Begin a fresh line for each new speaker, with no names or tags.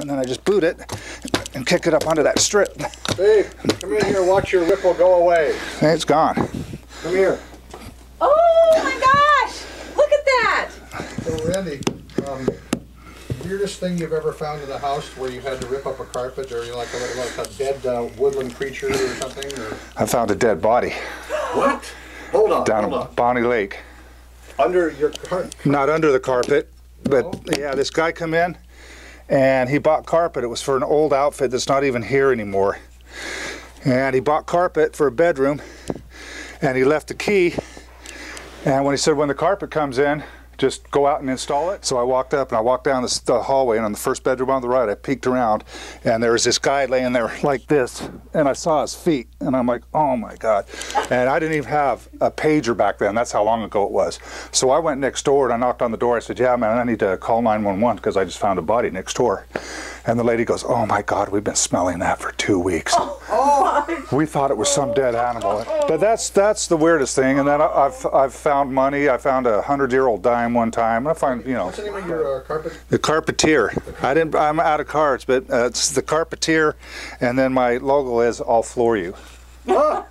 and then I just boot it and kick it up onto that strip.
Dave, come in here, watch your ripple go away.
And it's gone.
Come here.
Oh my gosh! Look at that!
So Randy, weirdest thing you've ever found in a house where you had to rip up a carpet, or like a dead woodland creature or something? Or?
I found a dead body.
What? Hold on,
down
hold on.
at Bonnie Lake.
Under your carpet?
Not under the carpet, but yeah, this guy come in and he bought carpet. It was for an old outfit that's not even here anymore. And he bought carpet for a bedroom, and he left the key. And when he said, when the carpet comes in, just go out and install it. So I walked up and I walked down the hallway, and on the first bedroom on the right, I peeked around, and there was this guy laying there like this, and I saw his feet, and I'm like, oh my God. And I didn't even have a pager back then. That's how long ago it was. So I went next door and I knocked on the door. I said, yeah, man, I need to call 911 because I just found a body next door. And the lady goes, oh my God, we've been smelling that for 2 weeks. We thought it was some dead animal. But that's the weirdest thing. And then I've found money. I found a 100-year-old dime one time. I find, you know.
What's the name of your carpet?
The Carpetier. I'm out of cards, but it's the Carpetier, and then my logo is I'll floor you.
Ah,